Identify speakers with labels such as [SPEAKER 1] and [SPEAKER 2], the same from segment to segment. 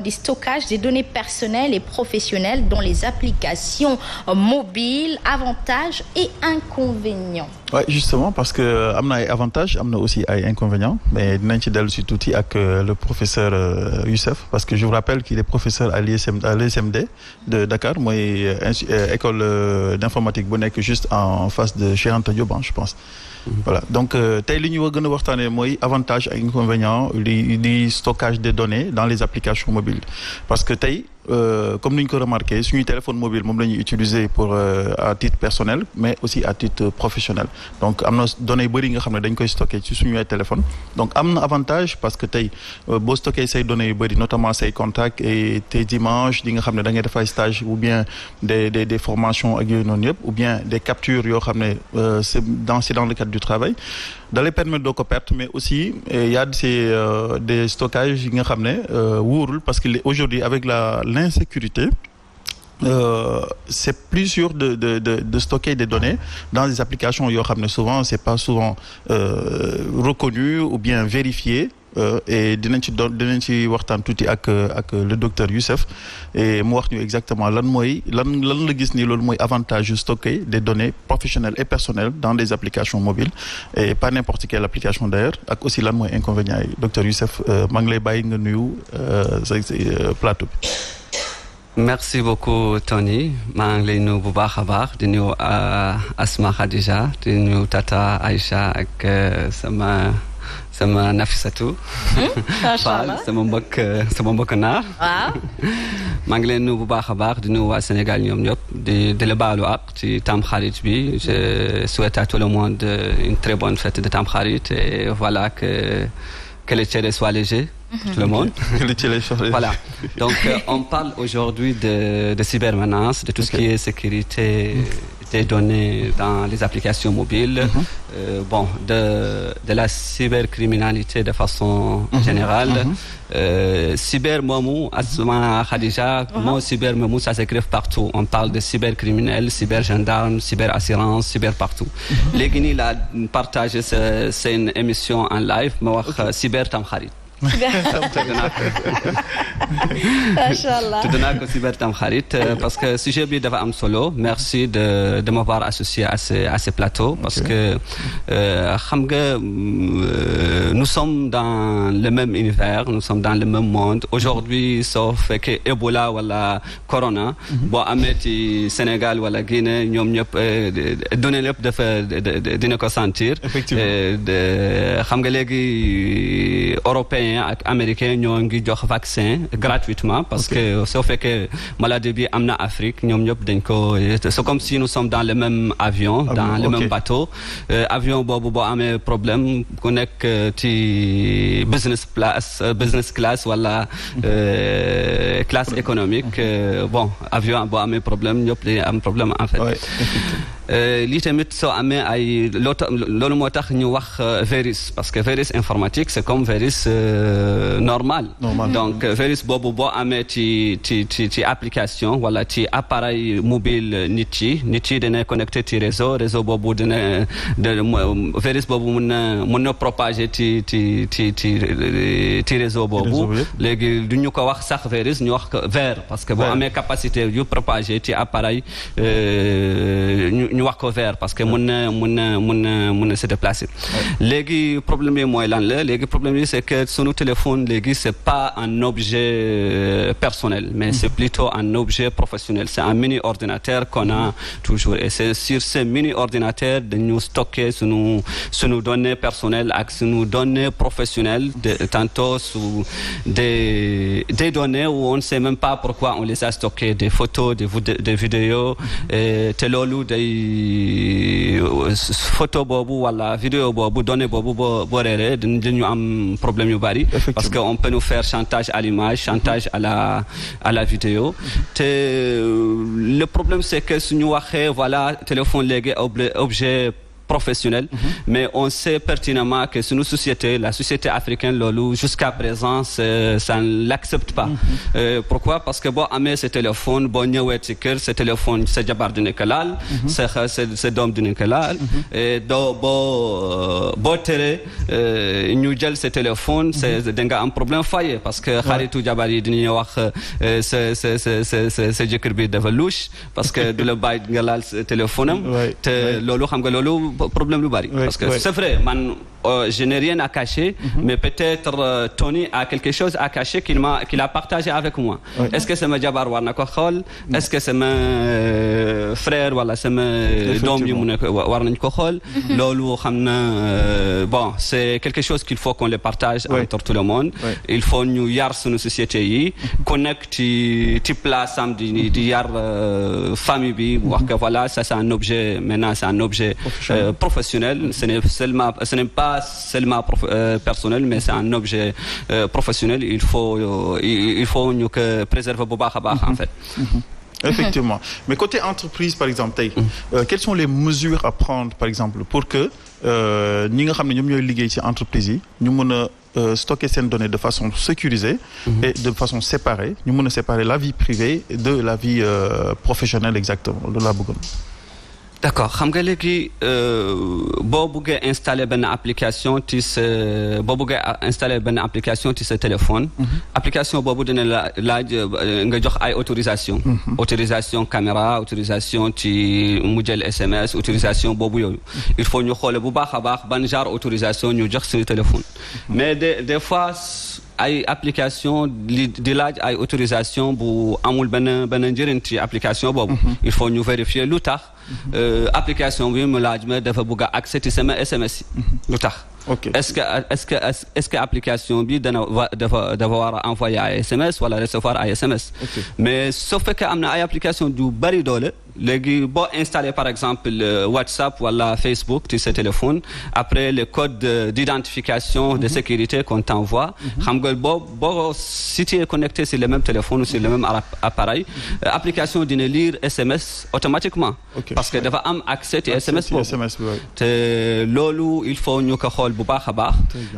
[SPEAKER 1] du stockage des données personnelles et professionnelles dans les applications mobiles, avantages et inconvénients.
[SPEAKER 2] Oui, justement, parce que am na ay avantages am na aussi ay inconvénients mais dinañ ci dellu si tuuti ak le professeur Youssef parce que je vous rappelle qu'il est professeur à l'ESMD de Dakar mooy école d'informatique bu nekk juste en face de Cheikh Anta Diop, je pense. Voilà donc tey li ñu gën a waxtaanee mooy avantage ak inconvénient li stockage des données dans les applications mobiles parce que tey comme ni ñu ko remarqué suñuy téléphone mobile moom la ñuy utiliser pour à titre personnel mais aussi à titre professionnel donc am na données yu bëri nga xam ne dañ koy stocké ci suñuy téléphone donc am na avantage parce que tey boo stocké say données yu bëri notamment say contacts et tes images di nga xam ne da ngay def ay stage ou bien des formations ak yooyu noonu yëpp ou bien des captures yoo xam ne c'est dans le cadre du travail da lay permettre doo ko perte mais aussi il y a des stockages yi nga xam ne wóorul parce que aujourd'hui avec l'insécurité c'est plus sûr de stocker des données dans des applications yoo xam ne souvent c'est pas souvent reconnu ou bien vérifié et dinañ ci waxtaan tuuti ak le docteur Youssef et mu wax ñu exactement lan la gis ni loolu mooy avantage yu stocker des données professionnelles et personnelles dans des applications mobiles et pas n'importe quelle application d'ailleurs ak aussi lan mooy inconvénients yi docteur Youssef maa ngi lay bàyyi nga nuyu plateau bi.
[SPEAKER 3] Merci beaucoup Tony maa ngi lay nuyu bu baax a baax di nuyu Asma Khadija di nuyu Tata Aïcha ak sama Nafisatu Fall sama mbokk naar
[SPEAKER 1] waaw
[SPEAKER 3] maa ngi leen nuyu bu baax a baax di nuyu waa Sénégal ñoom ñëpp di la baalu ak ci Tamxarit bi je souhaite à tout le monde une très bonne fête de Tamxarit et voilà que le chéri soit léger tout le monde. Voilà. Donc, on parle aujourd'hui de cybermenaces, de tout ce qui est sécurité des données dans les applications mobiles, de la cybercriminalité de façon générale. Cyber Momou, Asma Khadija, cyber Momou, ça s'écrit partout. On parle de cybercriminels, cybergendarmes, cyberassurance, cyber partout. Les Guinées, là, partagent, c'est une émission en live, cyber Tamkharit.
[SPEAKER 1] Machallah.
[SPEAKER 3] Tout naa ko cyber Tamkharit parce que sujet bi dafa am solo merci de m'avoir associé à ce plateau parce que xam nga nous sommes dans le même univers nous sommes dans le même monde aujourd'hui soo fekkee Ebola wala Corona boo amee ci Sénégal wala Guinée ñoom ñëpp données lépp dafa dina ko sentir xam nga léegi européen ak américain ñoo ngi jox vaccin gratuitement parce que soo fekkee maladie bi am na Afrique ñoom ñëpp dañ ko c'est comme si nous sommes dans le même avion dans le même bateau avion boobu boo amee problème ku nekk ci business class wala classe économique avion boo amee problème ñëpp dañuy am problème en fait lii tamit soo amee ay loolu moo tax ñu wax virus parce que virus informatique c'est comme virus normal. Donc virus boobu boo amee ci application wala ci appareil mobile nit yi dina connecté ci réseau boobu virus boobu mun na propager ci réseau boobu léegi du ñu ko wax sax virus ñu wax ko ver parce que boo amee capacité yu propager ci appareil ñu wax ko ver parce que mun na se déplacer léegi problème yi mooy lan la léegi problème yi c'est que sunu téléphone léegi c'est pas un objet personnel mais c'est plutôt un objet professionnel c'est un mini ordinateur qu'on a toujours et c'est sur ce mini ordinateur dañu stocker sunu données personnelles ak sunu données professionnelles tantôt sous des données où on ne sait même pas pourquoi on les a stockées des photos des vidéos te loolu day photo boobu wala vidéo boobu données boobu boo réeree dañu am problème yu bari parce que on peut nous faire chantage à l'image chantage à la vidéo le problème c'est que suñu waxee voilà téléphone léegi objet professionnel, mais on sait pertinemment que sur nos sociétés, la société africaine, jusqu'à présent, ça ne l'accepte pas. Pourquoi? Parce que bon, amé ce téléphone, bon, ce téléphone, c'est jabar du Nicolal, c'est d'homme du Nicolal, et bon, télé, nous gel ce téléphone, c'est un problème faillé, parce que Kharitou Jabari dit c'est Jekirbi de Valouche, parce que de le bail Galal téléphone, lolo xam lolo problème lu bari, parce que c'est vrai, man, je n'ai rien à cacher, mais peut-être Tony a quelque chose à cacher qu'il a partagé avec moi. Est-ce que c'est ma jabar warna ko xol? Est-ce que c'est ma frère wala c'est ma dom yi mu nek war nañ ko xol? Lolu xamna bon, c'est quelque chose qu'il faut qu'on le partage entre tout le monde. Il faut ñu yar sunu société yi, connect ci place am di yar famille bi, wax que voilà, ça c'est un objet maintenant, c'est un objet professionnel, ce n'est pas seulement personnel, mais c'est un objet professionnel. Il faut nous que préserver en fait.
[SPEAKER 2] Effectivement. Mais côté entreprise, par exemple, quelles sont les mesures à prendre, par exemple, pour que nous avons entreprise, nous stocker ces données de façon sécurisée et de façon séparée. Nous pouvons séparer la vie privée de la vie professionnelle exactement de la Bougone.
[SPEAKER 3] D'accord. Xam nga léegi boo bëggee installer benn application ci sa téléphone. Application boobu dina laaj nga jox ay autorisation. Autorisation caméra, autorisation ci mu jël SMS, autorisation boobu yooyu. Il faut ñu xoole bu baax a baax ban genre autorisation ñu jox suñu téléphone. Mais des fois ay application di laaj ay autorisation bu amul benn njëriñ ci application boobu. Il faut ñu vérifier lu tax application bi mu laaj ma dafa bëgg a accès ci sama SMS lu tax. Est-ce que application bi dafa war a envoyer ay SMS wala recevoir ay SMS. Mais sauf que am na ay application du bari doole. léegi boo installé par exemple WhatsApp wala Facebook sur ce téléphone, après le code d'identification de sécurité qu'on t'envoie, si tu es connecté sur le même téléphone ou sur le même appareil, l'application dina lire SMS automatiquement. Parce que dafa am accès à SMS te loolu il faut ñu ko xool bu baax a baax.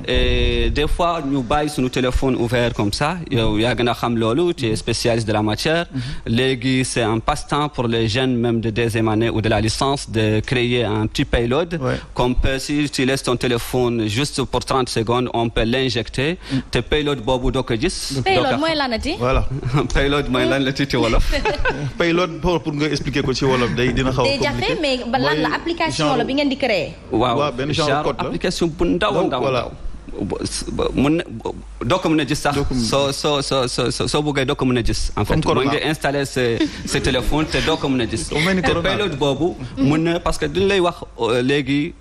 [SPEAKER 3] Et des fois ñu bàyyi suñu téléphone ouvert comme ça, yow yaa gën a xam loolu, tu es spécialiste de la matière. Léegi c'est un passe-temps pour les jeunes même de deuxième année ou de la licence de créer un petit payload qu'on peut, si tu laisses ton téléphone juste pour 30 secondes, on peut l'injecter. Te payload boobu doo ko gis.
[SPEAKER 1] Payload mooy lan la ti?
[SPEAKER 2] Voilà.
[SPEAKER 3] Payload mooy lan la ti ci wolof.
[SPEAKER 2] Payload pour nga expliquer ko ci wolof day dina xaw a compliqué.
[SPEAKER 1] Déjà fait, mais lan la application la bi ngeen di créer.
[SPEAKER 3] waaw
[SPEAKER 2] benn genre code la.
[SPEAKER 3] application bu ndaw mun doo ko mën a gis sax soo bëggee doo ko mën a gis en fait mën nga installer ce téléphone te doo ko mën a gis te payload boobu mun na parce que duñ lay wax léegi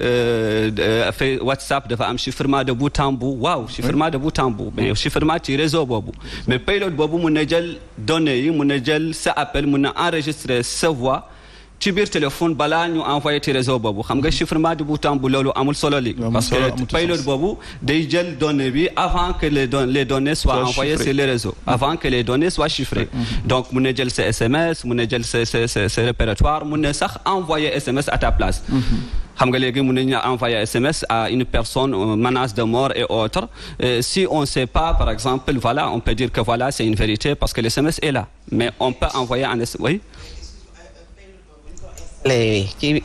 [SPEAKER 3] WhatsApp dafa am chiffrement de bout en bout chiffrement de bout en bout mais chiffrement ci réseau boobu mais payload boobu mun na jël données yi mun na jël sa appel mun na enregistrer sa voix ci biir téléphone balaa ñu envoyé ci réseau boobu xam nga chiffrement de bout en bout loolu amul solo li parce que payload boobu day jël données bi avant que les données soient envoyées sur les réseaux avant que les données soient chiffrées donc mun na jël sa SMS mun na jël sa répertoire mun na sax envoyer SMS à ta place xam nga léegi mun nañu envoyer SMS à une personne menace de mort et autres si on sait pas par exemple voilà on peut dire que voilà c'est une vérité parce que le SMS est là mais on peut envoyer un SMS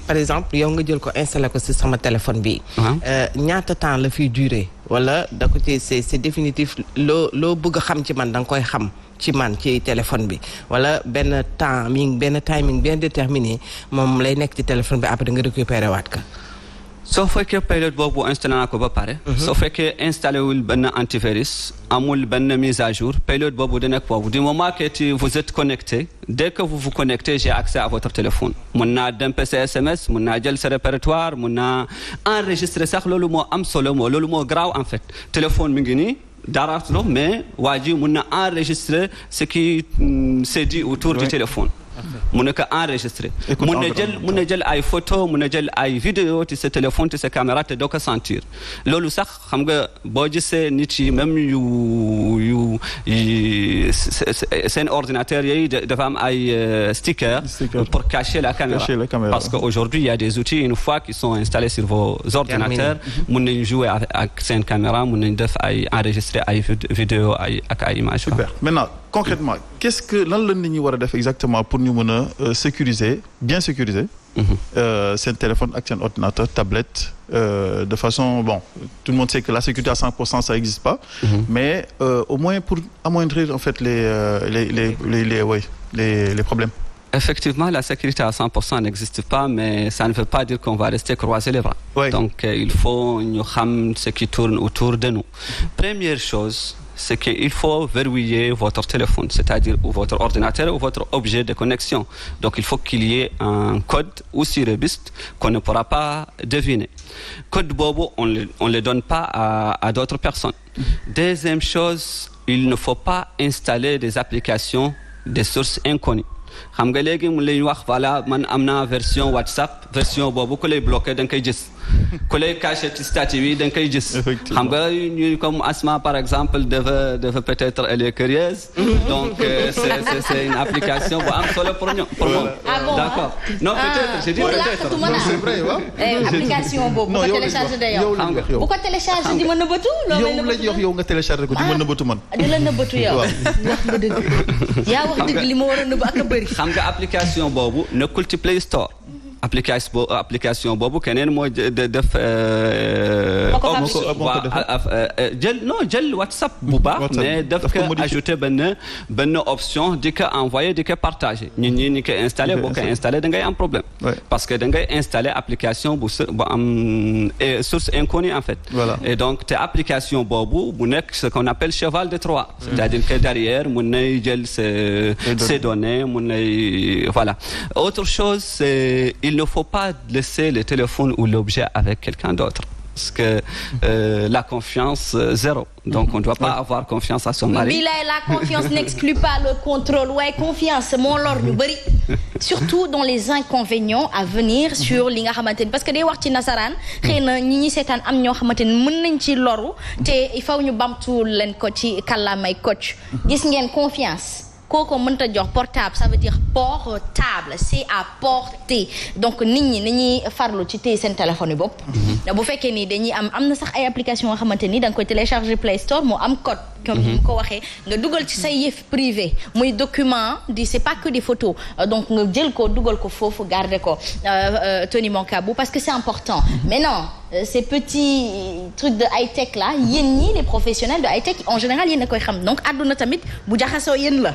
[SPEAKER 4] par exemple yow nga jël ko installé ko ci sama téléphone bi ñaata temps la fiy durer wala da ko ci c'est définitif loo bëgg a xam ci man da nga koy xam ci man ci téléphone bi wala benn timing bien déterminé moom lay nekk ci téléphone bi après nga récupérer waat ka
[SPEAKER 3] soo fekkee payload boobu installé naa ko ba pare soo fekkee installé wul benn antivirus amul benn mise à jour payload boobu di nekk boobu du moment que vous êtes connecté dès que vous vous connectez j'ai accès à votre téléphone mun naa dempe sa SMS mun naa jël sa répertoire mun naa enregistrer sax loolu moo am solo loolu moo graaw en fait téléphone mi ngi nii dara mais waa ji mun na enregistrer ce qui s'est dit autour du téléphone mun na ko enregistrer mun na jël ay photo mun na jël ay vidéo ci sa téléphone ci sa caméra te doo ko sentir loolu sax xam nga boo gisee nit yi même yu seen ordinateur yi dafa am ay sticker pour cacher la caméra parce que aujourd'hui il y a des outils une fois qui sont installés sur vos ordinateurs mun nañu jouer ak seen caméra mun nañu def ay enregistrer ay vidéo ak ay images.
[SPEAKER 2] Super. Maintenant concrètement qu'est-ce que lan la nit ñi war a def exactement pour ñu mën a sécuriser bien sécuriser seen téléphone ak seen ordinateur tablette de façon bon tout le monde sait que la sécurité à 100% ça existe pas mais au moins pour amoindrir en fait les problèmes.
[SPEAKER 3] Effectivement, la sécurité à 100% n'existe pas, mais ça ne veut pas dire qu'on va rester croiser les bras. Oui. Donc, il faut nous savoir ce qui tourne autour de nous. Première chose, c'est qu'il faut verrouiller votre téléphone, c'est-à-dire votre ordinateur ou votre objet de connexion. Donc, il faut qu'il y ait un code aussi robuste qu'on ne pourra pas deviner. Code bobo, on ne le donne pas à d'autres personnes. Deuxième chose, il ne faut pas installer des applications des sources inconnues. xam nga léegi mu lay wax voilà man am naa version WhatsApp version boobu ku lay bloqué da nga koy gis ku lay caché ci statut bi da nga koy gis xam nga ñu comme Asma par exemple dafa peut-être elle est curieuse donc c'est une application bu am solo pour ñoom pour moom d'accord non peut-être j'ai dit peut-être
[SPEAKER 2] c'est vrai waaw
[SPEAKER 1] application boobu bu ko téléchargé de yow bu ko téléchargé di mën a bëtu
[SPEAKER 2] yow la jox yow nga téléchargé ko di mën a bëtu man
[SPEAKER 1] di la nëbbatu yow wax nga dëgg yaa wax dëgg li ma war a nëbb ak a bëri
[SPEAKER 3] xam nga application boobu nekkul ci Play Store application boobu keneen moo def jël WhatsApp bu baax mais daf ko ajouté benn option di ko envoyé di ko partagé ñi ko installé boo ko installé da ngay am problème parce que da ngay installé application bu am source inconnue en fait et donc te application boobu bu nekk ce qu'on appelle cheval de Troie c'est-à-dire que derrière mun nay jël ces données mun nay voilà autre chose c'est il ne faut pas laisser le téléphone ou l'objet avec quelqu'un d'autre parce que la confiance zéro donc on ne doit pas avoir confiance à son mari.
[SPEAKER 1] Bilaay la confiance n'exclut pas le contrôle waaye confiance moo lor ñu bëri surtout dans les inconvénients à venir sur li nga xamante ni parce que day wax ci nasaraan xëy na ñi seetaan am ñoo xamante ni mën nañ ci loru te il faut ñu bamtu leen ko ci kàllaamay coach gis ngeen confiance kooku mënta jox portable ça veut dire portable c'est à porter donc nit ñi nañuy farlu ci téye seen téléphone yi bopp bu fekkee ni dañuy am na sax ay application yoo xamante ni da nga koy télécharger Play Store moo am code comme ni mu ko waxee nga dugal ci say yëf privé muy document di c'est pas que des photos donc nga jël ko dugal ko foofu garder ko Tony Mancabou parce que c'est important mais non ces petits trucs de high-tech là yéen ñi les professionnels de high-tech en général yéen a koy xam donc àdduna tamit bu jaxasoo yéen la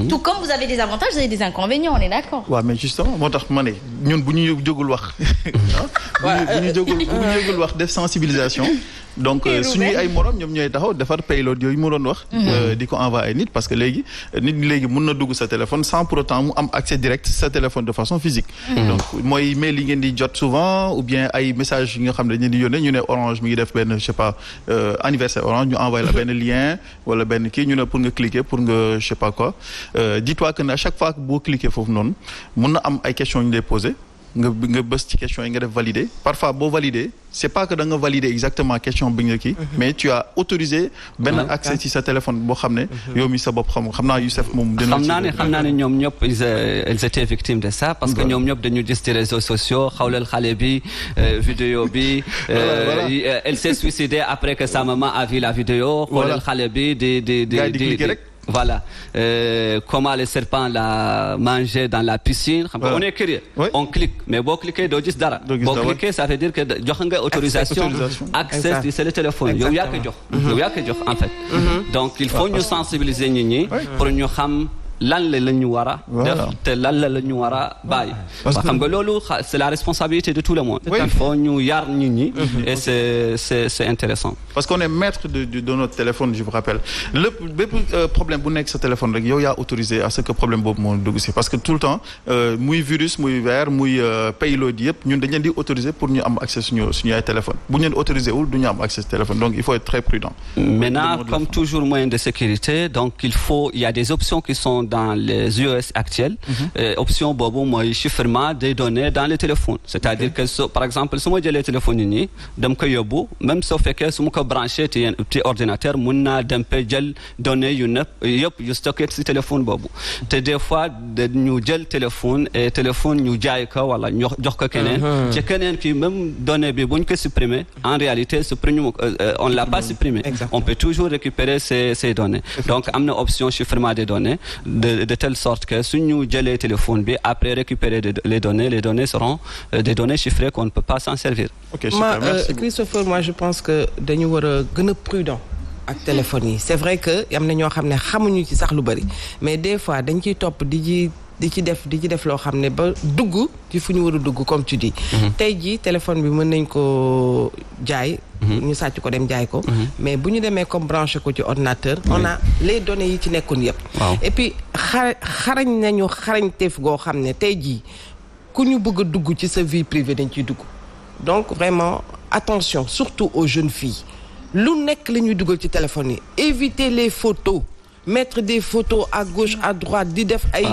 [SPEAKER 1] tout comme vous avez des avantages vous avez des inconvénients on est d'accord.
[SPEAKER 2] waaw mais justement moo tax ma ne ñun bu ñu jógul wax bu ñu jógul wax def sensibilisation donc suñuy ay morom ñoom ñooy taxaw defar payload yooyu mu doon wax di ko envoyer ay nit parce que léegi mën na dugg sa téléphone sans pour autant mu am accès direct sa téléphone de façon physique donc mooy mail yi ngeen di jot souvent ou bien ay messages yi nga xam ne dañu di yónnee ñu ne Orange mi ngi def benn je sais pas anniversaire Orange ñu envoyer la benn lien wala benn kii ñu ne pour nga cliquer pour nga je sais pas quoi dis-toi que à chaque fois que boo cliquer foofu noonu mën na am ay questions yu ñu lay poser nga bës ci question yi nga def valider parfois boo valider c'est pas que da nga valider exactement question bi nga kii mais tu as autorisé benn accès ci sa téléphone boo xam ne yow mi sa bopp xam naa Youssef moom dina
[SPEAKER 3] xam naa ne ñoom ñëpp ils étaient victimes de ça parce que ñoom ñëpp dañu gis ci réseaux sociaux xawlal xale bi vidéo bi elle s'est suicidée après que sa maman a vu la vidéo xawlal xale bi di voilà comment le serpent l'a mangé dans la piscine xam nga on est curieux on clique mais boo cliquer doo gis dara boo cliquer ça veut dire que jox nga autorisation accès ci le téléphone yow yaa ko jox en fait donc il faut ñu sensibiliser nit ñi pour ñu xam lan la ñu war a def te lan la ñu war a bàyyi xam nga loolu c'est la responsabilité de tout le monde il faut ñu yar nit ñi et c'est intéressant
[SPEAKER 2] parce qu'on est maître de notre téléphone je vous rappelle bépp problème bu nekk sa téléphone rek yow yaa autorisé à ce que problème boobu moo dugg si parce que tout le temps muy virus muy vers muy payload yëpp ñun dañ leen di autorisé pour ñu am accès suñu ay téléphone bu ñu leen autorisé wul du ñu am accès téléphone donc il faut être très prudent
[SPEAKER 3] maintenant comme toujours moyen de sécurité donc il y a des options qui sont dans les US actuels option boobu mooy chiffrement des données dans les téléphones c'est-à-dire que par exemple su ma jëlee téléphone yi nii dem ko yóbbu même soo fekkee su ma ko branché ci ordinateur mun naa dem pe jël données yu yëpp yu stocké ci téléphone boobu te des fois ñu jël téléphone et téléphone ñu jaay ko wala ñu jox ko keneen ci keneen ki même données bi bu ñu ko supprimer en réalité on l'a pas supprimé on peut toujours récupérer ces données donc am na option chiffrement des données de telle sorte que suñu jëlee téléphone bi après récupérer les données seront des données chiffrées qu'on ne peut pas s'en servir.
[SPEAKER 2] Ok, super, merci
[SPEAKER 4] Christopher, moi je pense que dañu war a gën a prudent ak téléphone yi c'est vrai que am na ñoo xam ne xamuñu ci sax lu bari mais des fois dañ ciy topp di ci def loo xam ne ba dugg ci fu ñu war a dugg comme tu dis. tey jii téléphone bi mën nañ ko jaay. ñu sàcc ko dem jaay ko. mais bu ñu demee comme branché ko ci ordinateur. on a les données yi ci nekkoon yëpp. et puis xarañteef goo xam ne tey jii ku ñu bëgg a dugg ci sa vie privée dañ ciy dugg donc vraiment attention surtout aux jeunes filles lu nekk la ñuy dugal ci téléphone yi éviter les photos. mettre des photos à gauche à droite di def ay.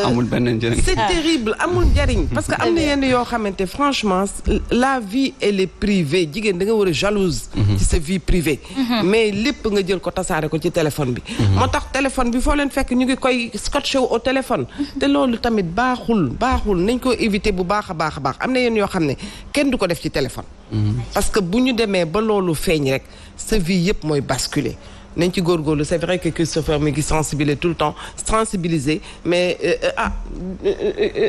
[SPEAKER 3] amul benn njëriñ.
[SPEAKER 4] c'est terrible amul njëriñ. parce que am na yenn yoo xamante franchement la vie elle est privée jigéen da nga war a jalouse. ci sa vie privée. mais lépp nga jël ko tasaare ko ci téléphone bi. moo tax téléphone bi foo leen fekk ñu ngi koy scotché au téléphone. te loolu tamit baaxul nañ ko éviter bu baax a baax am na yenn yoo xam ne kenn du ko def ci téléphone. parce que bu ñu demee ba loolu feeñ rek sa vie yëpp mooy basculer. nañ ci góorgóorlu c'est vrai que Christopher mi ngi sensibiliser tout le temps sensibiliser mais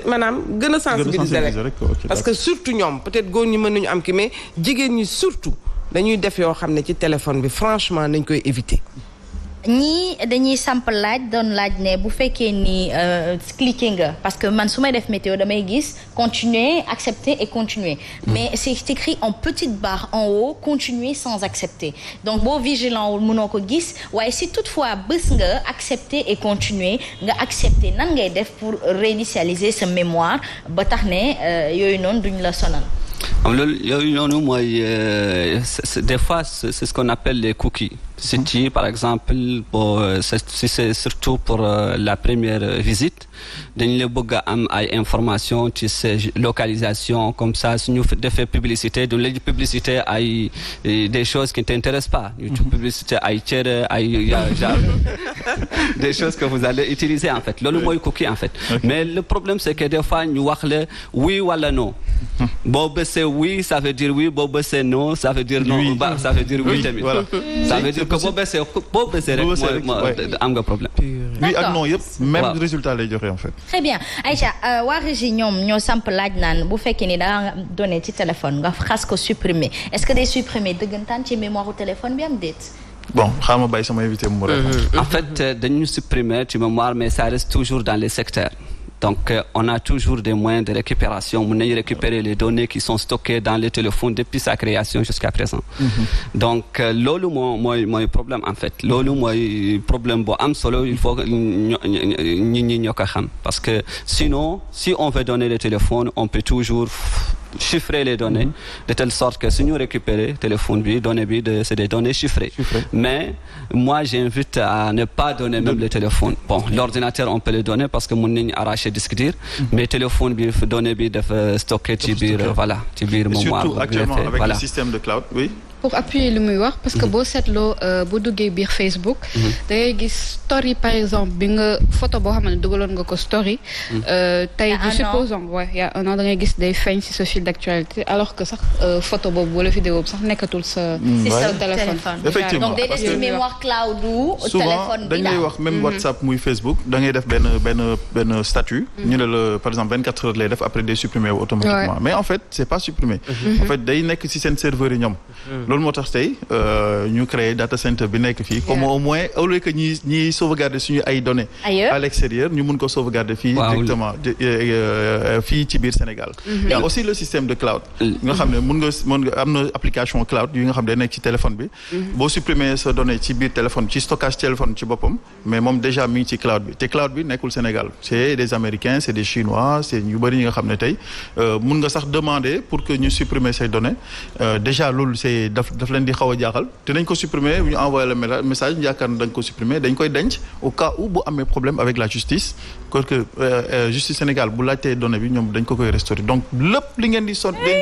[SPEAKER 4] maanaam gën a sensibiliser rek parce que surtout ñoom peut-être góor ñi mën nañu am ki mais jigéen ñi surtout dañuy def yoo xam ne ci téléphone bi franchement nañ koy éviter.
[SPEAKER 1] ñii dañuy samp doon laaj ne bu fekkee ni cliquer nga parce que man su may def météo damay gis continuer accepter et continuer mais c'est écrit en petite barre en haut continuer sans accepter donc boo vigilant wul mënoo ko gis waaye si toutefois bés nga accepter et continuer nga accepter nan ngay def pour réinitialiser sa mémoire ba tax ne yooyu noonu duñ la sonal.
[SPEAKER 3] loolu yooyu noonu mooy des fois c'est ce qu'on appelle les cookies. Si par exemple si c'est surtout pour la première visite dañ la bëgg a am ay information ci sa localisation comme ça suñu defee publicité du léegi publicité ay des choses qui ne t'intéressent pas YouTube publicité ay cere ay genre des choses que vous allez utiliser en fait loolu mooy cookie en fait mais le problème c'est que des fois ñu wax la oui wala non boo bësee oui ça veut dire oui boo bësee non ça veut dire non ça veut dire oui tamit voilà ça veut dire que boo bësee rek am nga problème
[SPEAKER 2] oui ak non yëpp même résultat lay joxe en fait.
[SPEAKER 1] Très bien Aïcha waa Régie ñoo samp laaj naan bu fekkee ni da nga donné ci téléphone nga xas ko supprimer est-ce que day supprimer dëggantaan ci mémoire u téléphone bi am déet.
[SPEAKER 2] bon xaaral ma bàyyi sama invité mu répondre.
[SPEAKER 3] En fait dañu supprimer ci mémoire mais ça reste toujours dans les secteurs. Donc on a toujours des moyens de récupération mën nañu récupérer les données qui sont stockées dans les téléphones depuis sa création jusqu'à présent. Donc loolu mooy problème en fait loolu mooy problème bu am solo il faut que nit ñi ñoo ko xam parce que sinon si on veut donner les téléphones on peut toujours chiffrer les données de telle sorte que si ñu récupérer téléphone bi données bi c'est des données chiffrées. Mais moi j'invite à ne pas donner même le téléphone. Bon l'ordinateur on peut le donner parce que mën nañu arracher disque dur mais téléphone bi données bi dafa stocké ci biir voilà ci biir mémoire.
[SPEAKER 2] Surtout actuellement avec le système de cloud oui.
[SPEAKER 5] pour appuyer li muy wax parce que boo seetloo bu duggee biir Facebook da ngay gis story par exemple bi nga photo boo xam ne dugaloon nga ko story tey ji supposons il y a un an da ngay gis day feeñ ci sa fil d'actualité alors que sax photo boobu wala vidéo bi sax nekkatul sa téléphone
[SPEAKER 2] effectivement
[SPEAKER 1] donc day des ci mémoire cloud ou téléphone bi
[SPEAKER 2] dañ lay wax même WhatsApp muy Facebook da ngay def benn statut ñu ne la par exemple 24 heures lay def après day supprimer automatiquement mais en fait c'est pas supprimé en fait day nekk ci seen serveur yi ñoom loolu moo tax tey ñu créé data center bi nekk fii comme au moins au lieu que ñi sauvegarder suñu ay données à l'extérieur ñu mun ko sauvegarder fii directement fii ci biir Sénégal il y a aussi le système de cloud nga xam ne mën nga am na application cloud yi nga xam ne nekk ci téléphone bi boo supprimer sa donnée ci biir téléphone ci stockage téléphone ci boppam mais moom déjà mi ngi ci cloud bi te cloud bi nekkul Sénégal c'est des Américains c'est des Chinois c'est ñu bëri ñi nga xam ne tey mun nga sax demander pour que ñu supprimer ces données déjà loolu c'est daf leen di xaw a jaaxal te dañ ko supprimer bu ñu envoyé le message yaakaar na dañ ko supprimer dañ koy denc au cas où bu amee problème avec la justice que justice Sénégal bu laajtee données bi ñoom dañ ko koy restaurer donc lépp li ngeen di stocké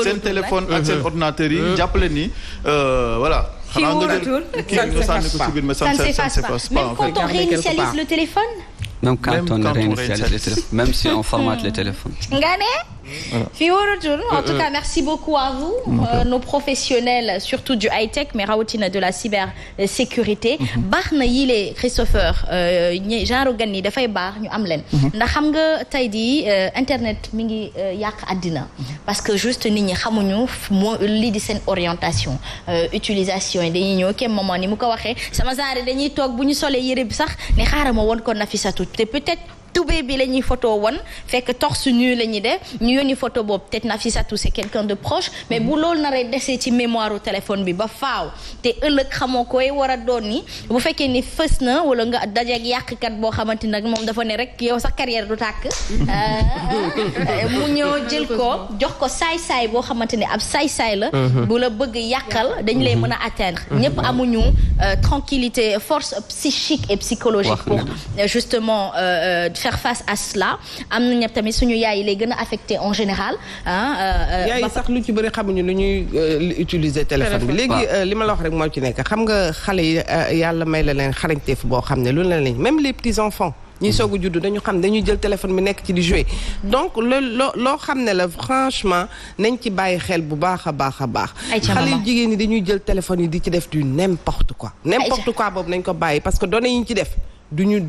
[SPEAKER 2] seen téléphone ak seen ordinateur yi jàppale ni voilà. xanaa nga jël kii nga sànni ko ci biir mais ça ne s'efface pas.
[SPEAKER 1] Même quand on réinitialise le téléphone.
[SPEAKER 3] Même quand on réinitialise le téléphone, même si on formate le téléphone.
[SPEAKER 1] nga ne. En tout cas, merci beaucoup à vous, nos professionnels, surtout du high-tech, mais rawatina de la cybersécurité. baax na yile Christopher genre gan yi dafay baax ñu am leen. ndax xam nga tey di internet mi ngi yàq àddina. parce que juste nit ñi xamuñu lii di seen orientation utilisation yi dañuy ñëw kenn moment ni mu ko waxee sama genre dañuy toog bu ñu solee yére bi sax ne xaaral ma woon ko Nafissatou te peut-être. tubé bi la ñuy photo woon fekk torse nu la ñuy def ñu yónni photo boobu peut-être Nafissatou c'est quelqu'un de proche mais bu loolu naree desee ci mémoire téléphone bi ba faaw te ëllëg xamoo koy war a doon ni bu fekkee ni fës na wala nga dajeeg yàqkat boo xamante nag moom dafa ne rek yow sa carrière du tàkk mu ñëw jël ko jox ko saay-saay boo xamante ne ab saay-saay la bu la bëgg yàqal dañ lay mën a atteindre ñëpp amuñu tranquillité force psychique et psychologique pour justement faire face à cela am na ñëpp tamit suñu yaay yi lay gën a affecté en général
[SPEAKER 4] yaay sax lu ci bëri xamuñu lu ñuy utiliser téléphone bi léegi li ma la wax rek moo ci nekk xam nga xale yi yàlla may la leen xarañteef boo xam ne lu la lañ même les petits enfants ñi soog a juddu dañu xam dañuy jël téléphone bi nekk ci di jouer donc loo xam ne la franchement nañ ci bàyyi xel bu baax a baax a baax xale yu jigéen ñi dañuy jël téléphone yi di ci def du n'importe quoi boobu nañ ko bàyyi parce que données yi ñu ci def duñu